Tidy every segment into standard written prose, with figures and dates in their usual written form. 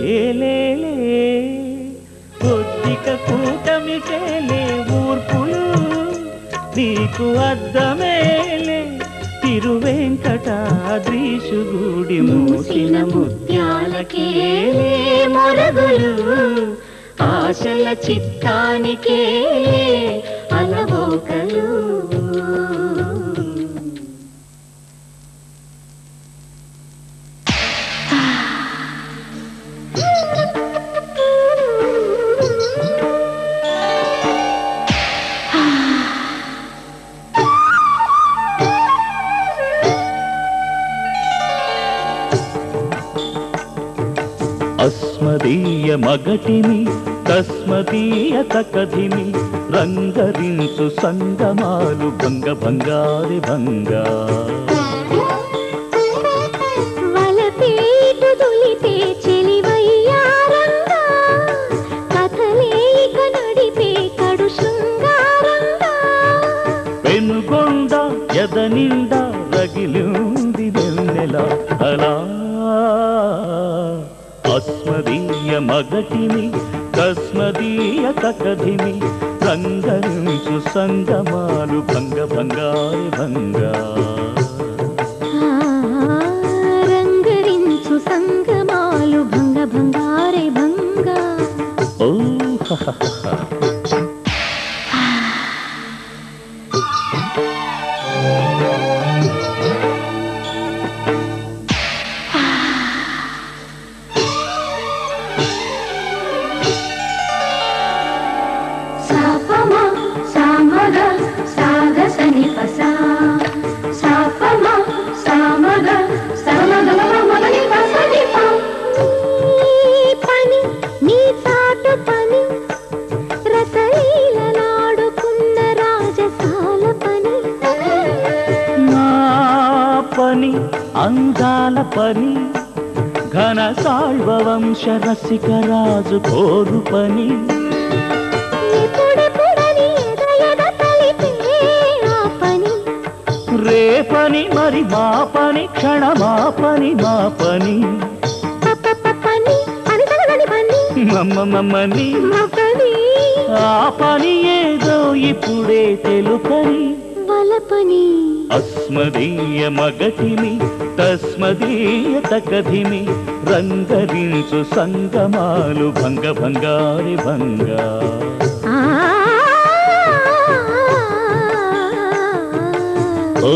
లేలే కొద్దిక కూటమికేలే ఊర్పులు నీకు అద్దమేలే తిరువెంకటాద్రీషు గుడి మూసిన ముత్యాలకేలే మొరగులు ఆశల చిత్తానికేలే అలవోకలు అస్మదీయ మగటిని తస్మదీయ తకధిమి రంగరించు సంగమాలు భంగ భంగారి భంగా వలపేటు దులిపే చెలివయ్యారంగా కథలేక నడిపే కడు శృంగారంగా పెనుగొండ ఎదనిండా రగిలింది వెన్నెల అలా అస్మదీయ మగటిని తస్మదీయ తకధిమి రంగరించు సంగమాలు భంగ భంగారి భంగా రంగరించు సంగమాలు భంగ భంగారే భంగా ఓ అందాల పని ఘన సాళ్వ వంశ రసిక రాజు కోరు పని రేపని మరి మా పని క్షణమా పని మా పని మమ్మని ఆ పని ఏదో ఇప్పుడే తెలుపని వలపని అస్మదీయ మగటిని తస్మదీయ తకధిమి రంగరించు సంగమాలు భంగ భంగారి భంగా ఓ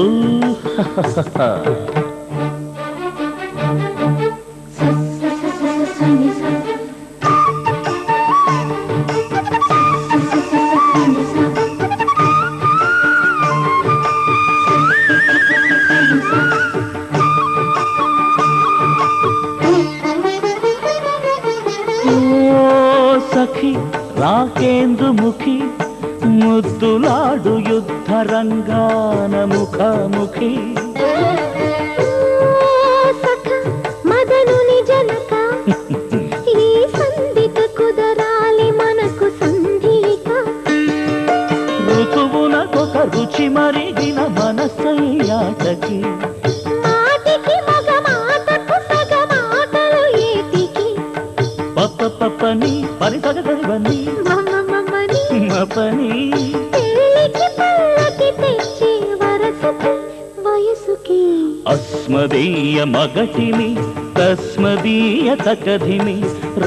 సఖి రాకేంద్రముఖి ముద్దులాడు యుద్ధ రంగాన ముఖాముఖి మదనుని జనక ఈ సంధిక కుదరాలి మనకు సంధిక ఋతువునకొక రుచి మరిగిన మనసయ్యాటకి మాటికి మగ మాటకు సగ మాటలు ఏటికి పప్పని పరిసగని మపని పెళ్ళికి పల్లకి తెచ్చే వరసకి వయసుకి అస్మదీయ మగటిని తస్మదీయ తకధిమి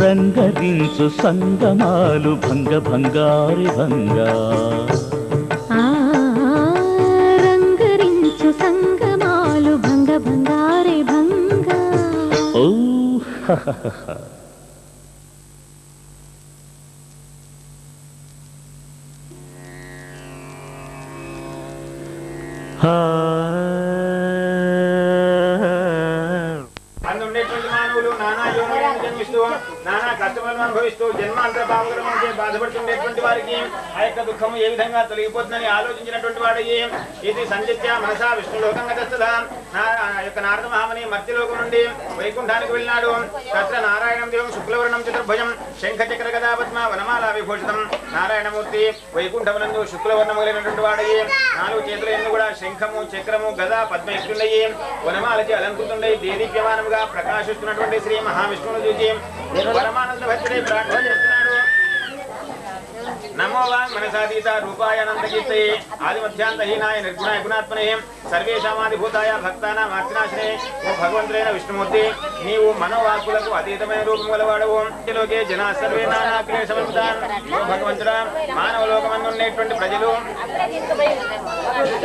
రంగరించు సంగమాలు భంగ భంగారి భంగా రంగరించు సంగమాలు భంగ భంగారే భంగా ఓ అందుండేటువంటి మానవులు నానా యోనులను జన్మిస్తూ నానా కష్టములను అనుభవిస్తూ జన్మాంతర పాపకరం అంటే బాధపడుతుండేటువంటి వారికి ఆ యొక్క దుఃఖము ఏ విధంగా తొలగిపోతుందని ఆలోచించినటువంటి వాడయ్యి ఇది సంచిత్య మనసా విష్ణులోకంగా తెస్తదా యొక్క నారద మహాముని మర్త్యలోకం నుండి వైకుంఠానికి వెళ్ళినాడు. తత్ర నారాయణం దేవం శుక్లవర్ణం చతుర్భుజం శంఖచక్ర గదా పద్మ వనమాల విభూషితం నారాయణమూర్తి వైకుంఠమునందు శుక్లవర్ణము కలిగినటువంటి వాడయ్యి 4 చేతుల ఎందు కూడా శంఖము చక్రము గదా పద్మ ఇస్తుండయి వనమాలచి అలంకృతుండయి దేదీప్యమానముగా ప్రకాశిస్తున్నటువంటి శ్రీ మహావిష్ణువును చూసి నేను పరమానంద భక్తుడే ప్రార్థన చేస్తున్నాడు. నమో వాంగ్ మనసాతీత రూపాయ అనంతకీర్తయే ఆదిమధ్యాంతహీనాయ నిర్గుణాయ గుణాత్మనే సర్వేషామాదిభూతాయ భక్తానాం ఆర్తినాశనే ఓ భగవంతుడైన విష్ణుమూర్తి నీవు మనోవాకులకు అతీతమైన రూపం గలవాడవు. లోకే జనా సర్వే నానా క్లేశ సమృతాన్ ఓ భగవంతుడా మానవ లోకమందు ఉండేటువంటి ప్రజలు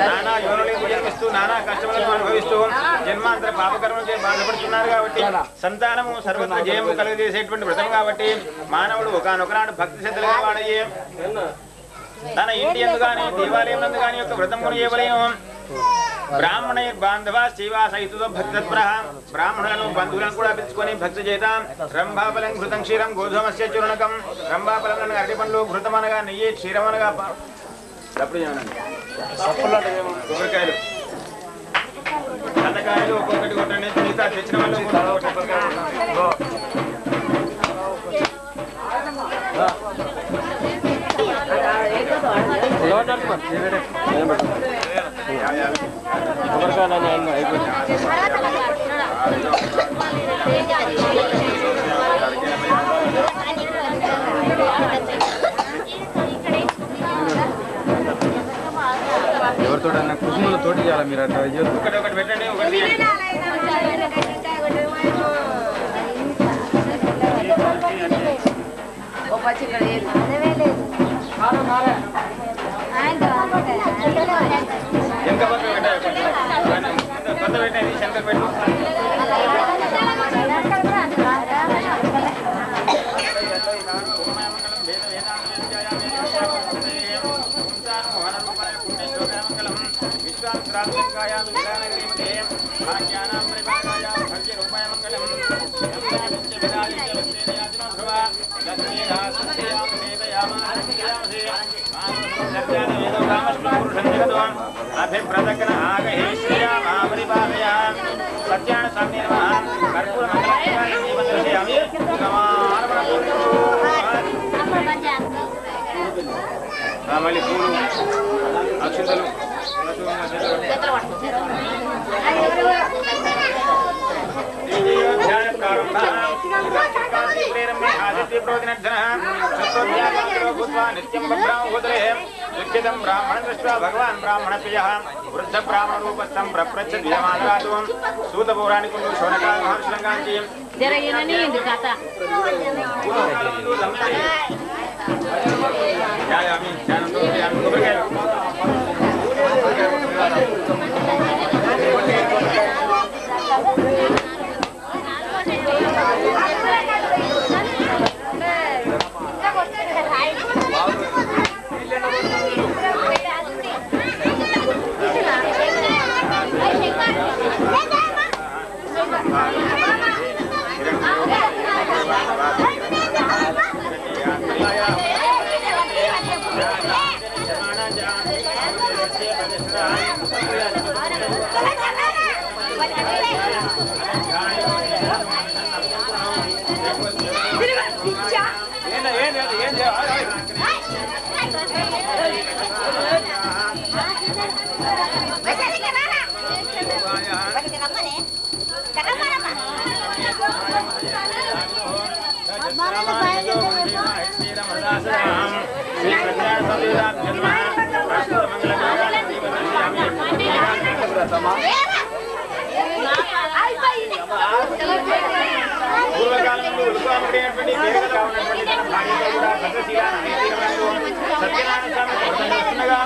నానా యోనులకు జన్మిస్తూ నానా కష్టములను అనుభవిస్తూ జన్మాంతర పాపకర్మలచే బాధపడుతున్నారు. కాబట్టి సంతానము సర్వత్ర జయము కలుగజేసేటువంటి వ్రతం కాబట్టి మానవుడు ఒకనొకనాడు భక్తి శ్రద్ధలుగా వాడయ్యే తన ఇంటి ఎందు గాని దేవాలయం నందు గాని యొక్క వ్రతమును చేయవలెను. బ్రాహ్మణ బాంధవ శివా సహిత భక్తత్పర బ్రాహ్మణులను బంధువులను కూడా పిలుచుకొని భక్తి చేద్దాం. రంభాఫలం ఘృతం క్షీరం గోధుమస్య చూర్ణకం రంభాఫలం అనగా అరటి పండ్లు, ఘృతం అనగా నెయ్యి, క్షీరం అనగా కొబ్బరికాయలు కందకాయలు ఒక్కొక్కటి కొట్టండి. మిగతా తెచ్చిన వాళ్ళు ఎవరితో కుటుంబంతోటి చేయాలి మీరు అట్లా ఒకటి పెట్టండి. ఒకటి ఎంత కొత్త పెట్టండి. శంకర్ పెట్టు. అభిప్రదగ్న ఆగహే శ్రీరామావరిపాదయ సత్యాన సన్నిర్మః కర్పూర మంగళామి మళ్ళీ పూలు అక్షింతలు బ్రాహ్మణ దృష్ట్యా భగవాన్ బ్రాహ్మణ ప్రియ వృద్ధ బ్రాహ్మణ రూపస్థం ప్రప్రచ్ఛమానరాదు సూత పౌరాణికులు శౌనకాల మహర్షులంగాంచి పూర్వకాలంలో ఉలుపాముడైనటువంటి పేరుగా ఉన్నటువంటి తన భార్యతో కూడా సత్యనారాయణ స్వామి వస్తుండగా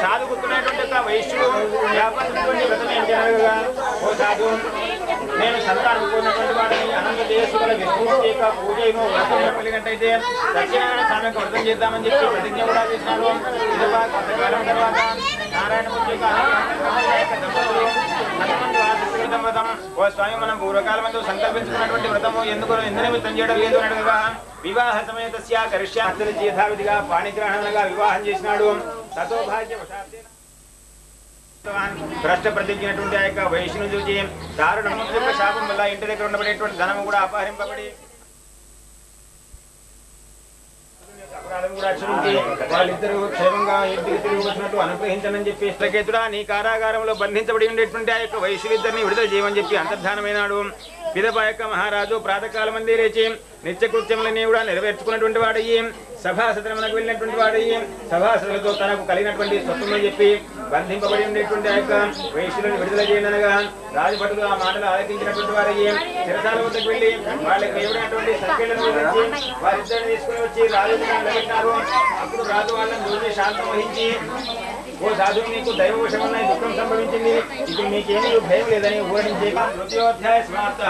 సాధుకుతున్నటువంటి ఒక వైశ్యుడు వ్యాపారటువంటి వ్రతం ఏంటి అనగా, ఓ సాధు నేను సంతానం కోరినటువంటి వాడిని అనంత దేశుల విష్ణుమూర్తి యొక్క పూజను వ్రతం కలిగినట్టయితే సత్యనారాయణ స్వామి యొక్క వ్రతం చేద్దామని చెప్పి ప్రతిజ్ఞ కూడా చేసినాడు. ఇది కొంతకాలం తర్వాత నారాయణమూర్తి యొక్క వ్రతం, ఓ స్వామి మనం పూర్వకాలమందు సంకల్పించుకున్నటువంటి వ్రతము ఎందుకు నిమిత్తం చేయడం లేదు అనగా వివాహ సమేతస్య కరిష్యార్థులు యథావిధిగా పాణిగ్రహణంగా వివాహం చేసినాడు. తతో భాగ్య భ్రష్ట ప్రతిజ్ఞటువంటి ఆ యొక్క వయసును చూసి దారుణము యొక్క శాపం వల్ల ఇంటి దగ్గర ఉండబడేటువంటి ధనము కూడా అపహరింపబడి కాలం కూడా క్షమించి వాళ్ళిద్దరూ క్షేమంగా ఇంటికి తిరిగి వచ్చినట్టు అనుగ్రహించనని చెప్పి శ్రీకేతుడా నీ కారాగారంలో బంధించబడి ఉండేటువంటి ఆ యొక్క వైశ్యులిద్దరిని విడుదల చేయమని చెప్పి అంతర్ధానమైనాడు. పిదప యొక్క మహారాజు ప్రాతకాల మంది లేచి నిత్యకృత్యములని కూడా నెరవేర్చుకున్నటువంటి వాడయ్యి సభాసదనమునకు వెళ్ళినటువంటి వాడయ్యి సభాసదులతో తనకు కలిగినటువంటి స్వత్వమని చెప్పి బంధింపబడి ఉండేటువంటి ఆ యొక్క వైశ్యులను విడుదల చేయనగా రాజభటులు ఆ మాటలు ఆలకించినటువంటి వారయ్యి చిరసాల వద్దకు వెళ్ళి వాళ్ళకి ఎవరైనటువంటి సంఖ్యలను వివరించి వారిద్దరిని తీసుకుని వచ్చి రాజు నిలబెట్టినారు. అప్పుడు రాజు వాళ్ళని చూసి శాంతం వహించి ఓ సాధు నీకు దైవవశమన్న దుఃఖం సంభవించింది, ఇప్పుడు నీకేమీ భయం లేదని ఊహించి తృతీయోధ్యాయ సమాప్త.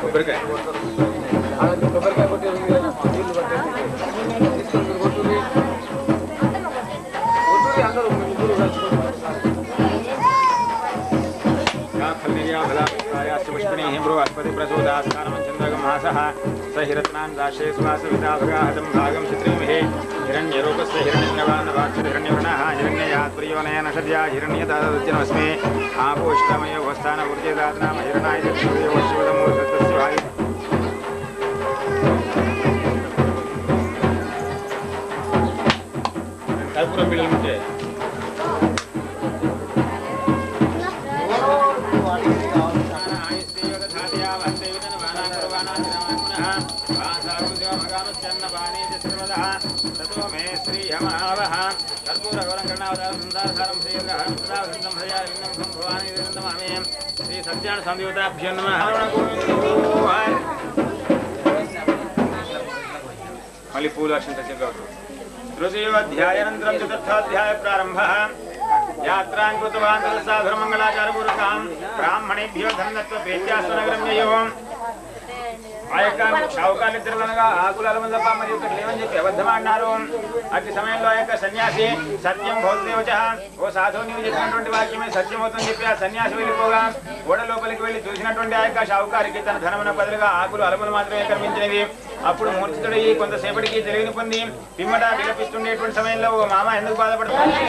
కొబ్బరికాయ सहिरत्नान् दाशेष्वासविताभगाहतं भागं चित्रीमहे हिरण्यरूपस्य हिरण्यवानवाक्षरहिरण्यवर्णः हिरण्ययात्प्रियोनयन सद्या हिरण्यदादत्यनमस्मे आपोष्टमयोवस्थानवृत्तिदातनाम हिरणाय शिवदमूर्तस्य वायु कर्पूरं बिळुमुटे श्री सत्यान संयुक्ताभ्यो नमः मल्ली पूलाक्षण तृतीयोध्यायानन्तरं चतुर्थोध्याय प्रारम्भः यात्रां कृतवान् साधुमङ्गलाचारपूर्वकां ब्राह्मणेभ्यो धनत्वप्रीत्यास्तनगरं ययो ఆ యొక్క షావుకారిద్దరులనగా ఆకులాల మందప్ప మరియు ఇక్కడ లేవని చెప్పి అబద్ధమాడినారు. అట్టి సమయంలో ఆ యొక్క సన్యాసి సత్యం భౌతదేవచ ఓ సాధువు నీవు చెప్పినటువంటి వాక్యమే సత్యం అవుతుందని చెప్పి ఆ సన్యాసి వెళ్ళిపోగా గోడ లోపలికి వెళ్ళి చూసినటువంటి ఆ యొక్క షావుకారికి తన ధనమున బదులుగా ఆకులు అలములు మాత్రమే కనిపించినవి. అప్పుడు మూర్ఛితుడై కొంతసేపటికి తెలివిని పొంది పిమ్మట విలపిస్తుండేటువంటి సమయంలో ఓ మామ ఎందుకు బాధపడుతుంది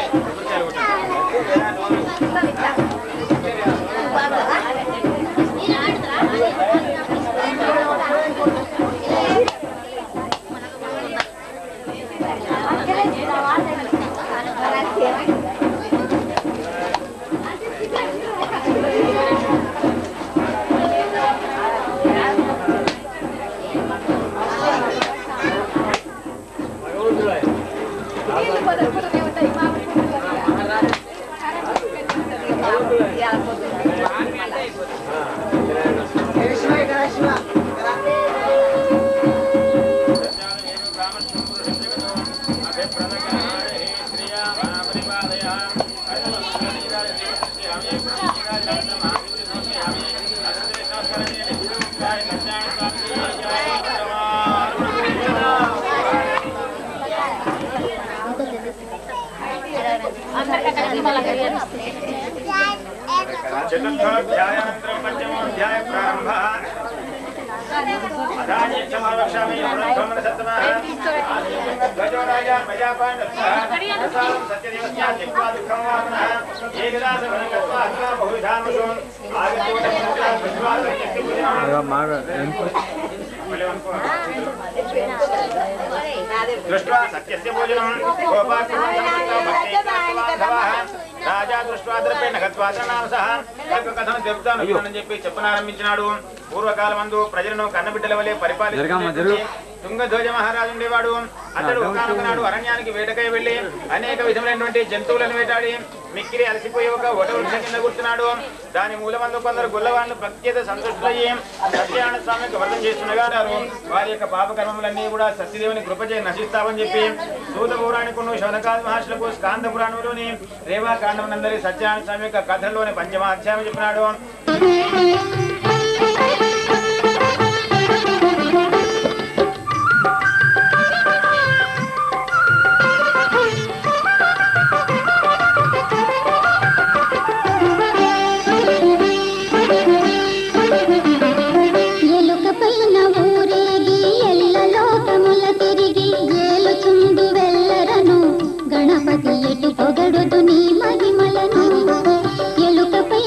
चतुर्थोध्यायानन्तरं पंचमोध्याय प्रारम्भः गजो राजा प्रजापाण्डवः सत्यदेवस्य जिह्वा दुःखं वामनः एकदासवनकत्वा बहुविधानुषोन् दृष्ट्वा सत्यस्य भोजनं राजा दृष्ट्वा द्रव्येण गत्वा तन्नामसः कथं देवतानुष्ठानं చెప్పి చెప్పనారంభించినాడు. పూర్వకాలమందు ప్రజలను కన్నబిడ్డల వలె పరిపాలించే తుంగధ్వజ మహారాజు ఉండేవాడు. అతడు ఒకనాడు అరణ్యానికి వేటకై వెళ్లి అనేక విధములైనటువంటి జంతువులను వేటాడి మిక్కిలి అలసిపోయి ఒక వటవృక్షం కింద కూర్చున్నాడు. దాని మూలమందు కొందరు గుల్లవాళ్ళు ప్రత్యేక సంతుష్టులయ్యి సత్యనారాయణ స్వామికి వ్రతం చేస్తుండగా వారి యొక్క పాపకర్మములన్నీ కూడా సత్యదేవుని కృపచే నశిస్తామని చెప్పి సూత పౌరాణికును శౌనకాది మహర్షులకు స్కాంద పురాణంలోని రేవాకాండం నందరి సత్యనారాయణ స్వామి యొక్క కథలోని పంచమ అధ్యాయం చెప్పినాడు. గణపతి ఎటు పొగడుదు నీ మహిమలను ఎలుకపై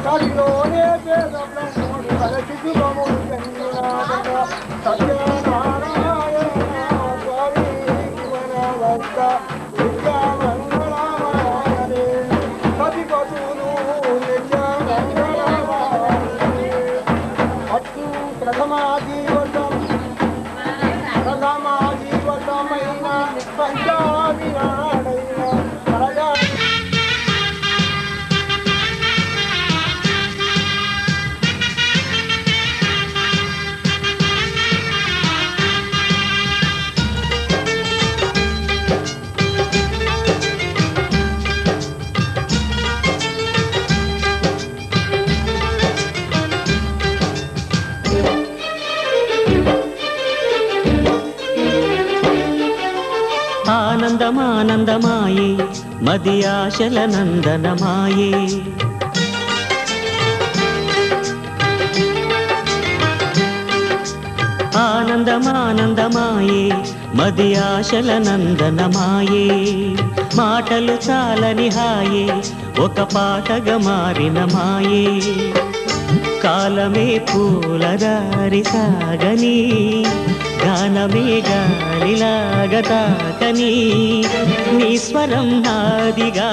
కవిలోనే పేద బ్రహ్మడు కలసి శుభములు జన్మినాడన సత్యనారాయణ స్వామి శివన భక్త నిత్యమంగళమాయనే సతిపతులు నిత్యమంగళమాయనే అత్తు ప్రథమాజీవతమైన పంచావినాడైన ప్రజా ఆనందమానందమాయే మది ఆశల నందనమాయే ఆనందమానందమాయే మది ఆశల నందనమాయే మాటలు చాలని హాయే ఒక పాటగా మారిన మాయే కాలమే పూలదారి సాగని గానమే గాలిలాగా తాకని నీ స్వరం నాదిగా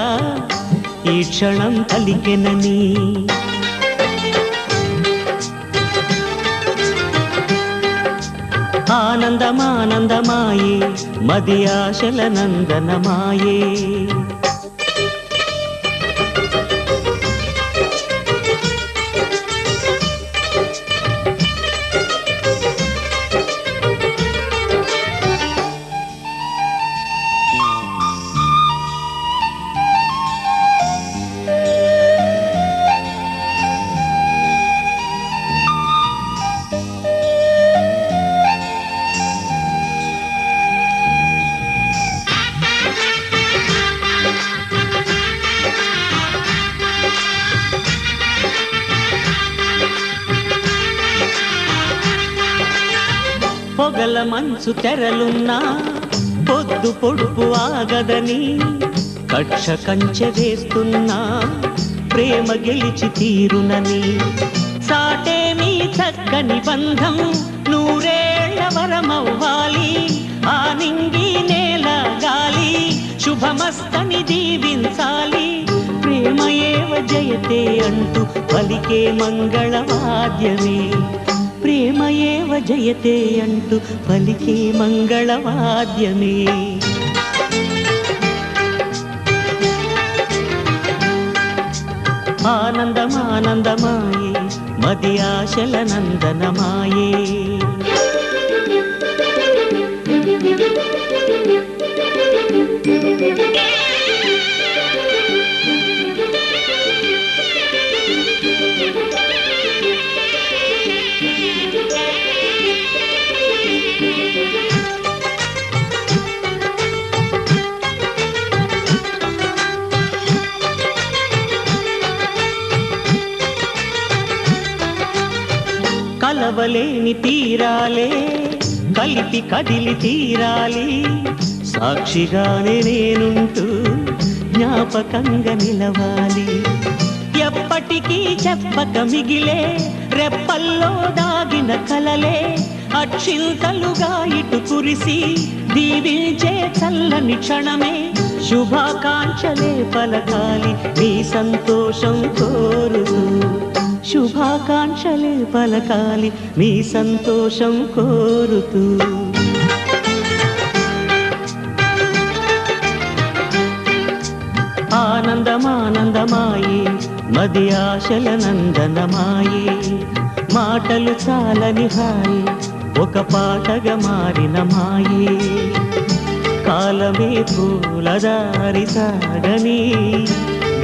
ఈ క్షణం పలికెనని ఆనందమానందమాయే మది ఆశల నందనమాయే పొగల మంచు తెరలున్నా పొద్దు పొడుపు ఆగదని కక్ష కంచె వేస్తున్నా ప్రేమ గెలిచి తీరునని సాటేమీ చక్కని బంధం నూరేళ్ల వరమవ్వాలి ఆ నింగి నేల గాలి శుభమస్తని దీవించాలి ప్రేమయేవ జయతే అంటూ పలికే మంగళవాద్యమే ప్రేమయేవ జయతే అంటూ పలికే మంగళవాద్యమే ఆనందమానందమాయే మది ఆశల నందనమాయే కలవలేని తీరాలే కలిపి కదిలి తీరాలి సాక్షిగానే నేనుంటూ జ్ఞాపకంగా నిలవాలి ఎప్పటికీ చెప్పక మిగిలే రెప్పల్లో దాగిన కలలే అక్షింతలుగా ఇటు కురిసి దీవించే చల్లని క్షణమే శుభాకాంక్షలే పలకాలి నీ సంతోషం కోరుతూ శుభాకాంక్షలే పలకాలి నీ సంతోషం కోరుతూ ఆనందమానందమాయే మది ఆశల నందనమాయే మాటలు చాలని హాయే ఒక పాటగా మారిన మాయే కాలమే పూలదారి సాగని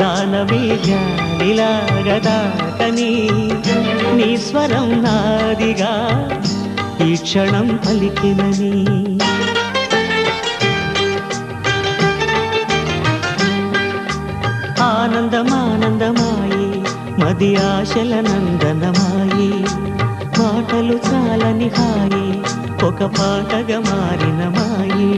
గానమే గాలిలాగా దాకని నీ స్వరం నాదిగా ఈ క్షణం పలికినని ఆనందమానందమాయే మది ఆశల నందనమాయే మాటలు చాలని హాయే ఒక పాటగా మారిన మాయే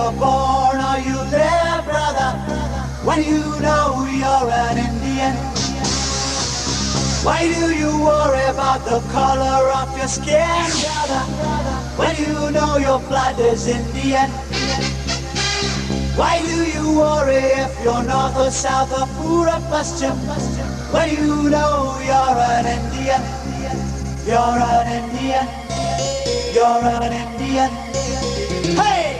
were born or you live, brother, when you know you're an Indian? Why do you worry about the color of your skin, brother, when you know your blood is Indian? Why do you worry if you're north or south or poor or Paschim, when you know you're an Indian? You're an Indian. You're an Indian. Hey!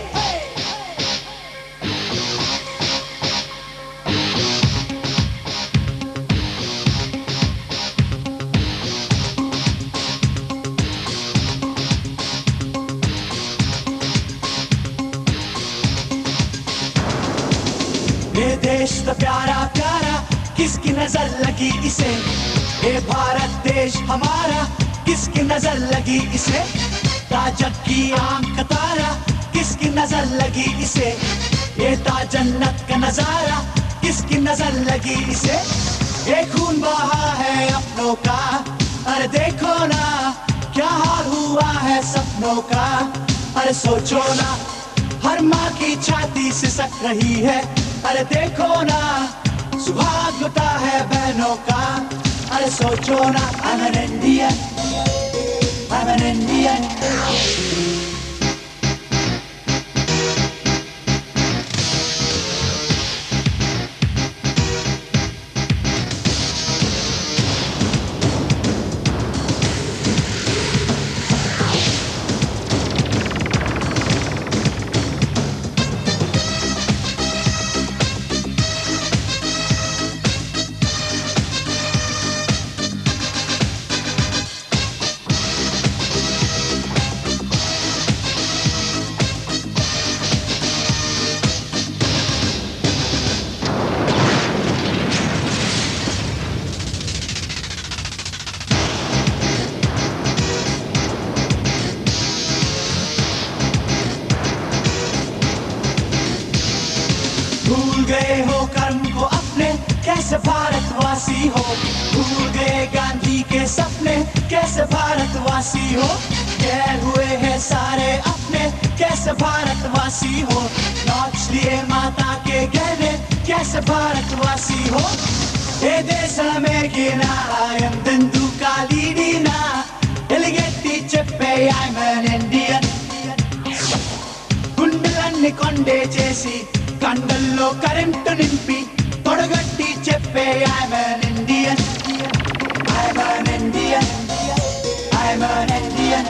ये देश तो प्यारा प्यारा किसकी नजर लगी इसे, ये भारत देश हमारा किसकी नजर लगी इसे, ताजक की आंख का तारा किसकी नजर लगी इसे, ये ताजन्नत का नजारा किसकी नजर लगी इसे, ये खून बहा है अपनों का, अरे देखो ना क्या हाल हुआ है सपनों का, अरे सोचो ना हर माँ की छाती सिसक रही है, अरे देखो ना सुहाग लुटा है बहनों का, अरे सोचो ना I'm an Indian, I'm an Indian. भूल गए हो कर्म को अपने कैसे भारतवासी हो, भूल गए गांधी के सपने कैसे भारतवासी हो, गैर हुए हैं सारे अपने कैसे भारतवासी हो, नौच लिए माता के गहने कैसे भारतवासी हो, ఏ దేశమేకి నాయం దిందు కాలిడినా ఎలిగెత్తి చెప్పే I'm an Indian. గుండెలన్నీ కొండే చేసి కండల్లో కరెంటు నింపి తొడగట్టి చెప్పే I'm an Indian. I'm an Indian. I'm an Indian.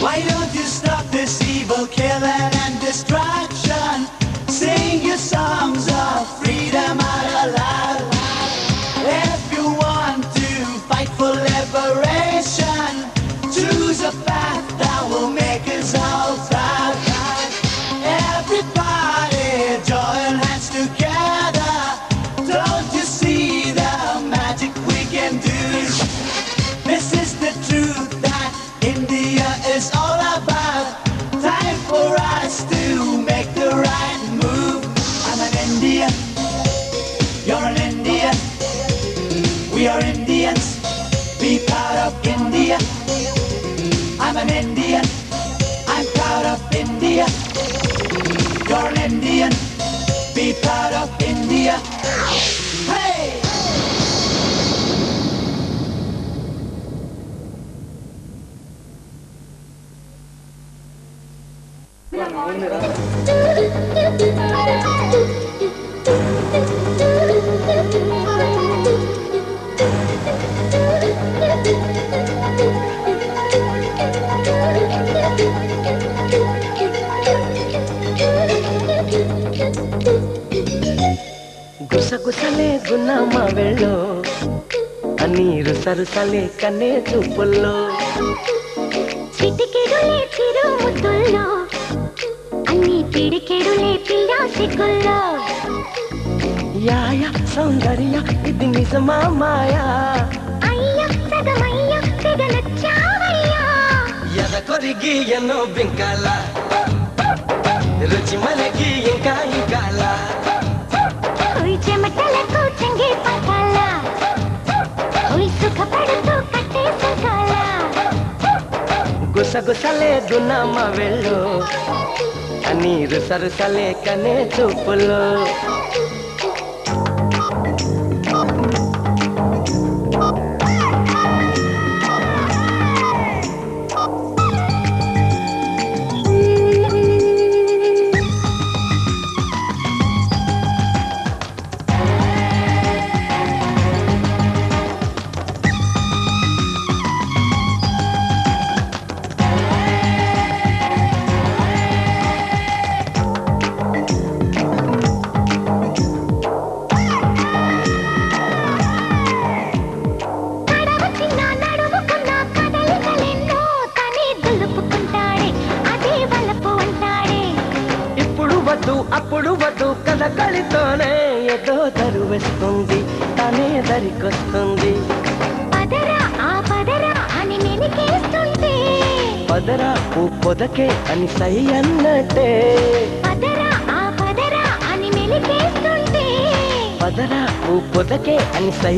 Why don't you stop this evil killing and destruction? Sing your songs of freedom out aloud. If you want to fight for liberation, choose a path that will make us all proud. Everybody join hands together. Don't you see the magic we can do? This is the truth that India is all about. Time for us to make the right move. I'm an Indian. You're an Indian. We are Indians. Be proud of India. I'm an Indian. I'm proud of India. You're an Indian. Be proud of India. Hey! గుసగుస రుసరుసలే Gunnamma వెళ్ళో అన్ని రుసరుసలే కన్నే చూపుల్లో చిటికెడులే చిరు ముద్దుల్లో అన్ని పిడికెడులే పిల్ల సిగ్గుల్లో యాయ సౌందర్య ఇది నిజమా మాయా అయ్య సగమయ్య తెగ నచ్చావయ్యా ఎద కొరిగి ఎన్నో బింకాల రుచి మనకి ఇంకా ఇంకాల ఉయ్ చెమటలకు చెంగి పట్టాల ఉయ్ సుఖపడుతూ కట్టే సుఖాల గుసగుసలే గున్నమ్మ వెళ్ళు అన్ని రుసరుసలే కనే చూపుల్లో అప్పుడు వద్దు కథ కలితోనే ఏదో దరువేస్తుంది తనే దరికొస్తుంది పదరా ఆ పదరా అని మెలికేస్తుంటే పదరా ఓ పొదకే అని సై అన్నట్టే పదరా ఆ పదరా అని మెలికేస్తుంటే పదరా ఓ పొదకే అని సై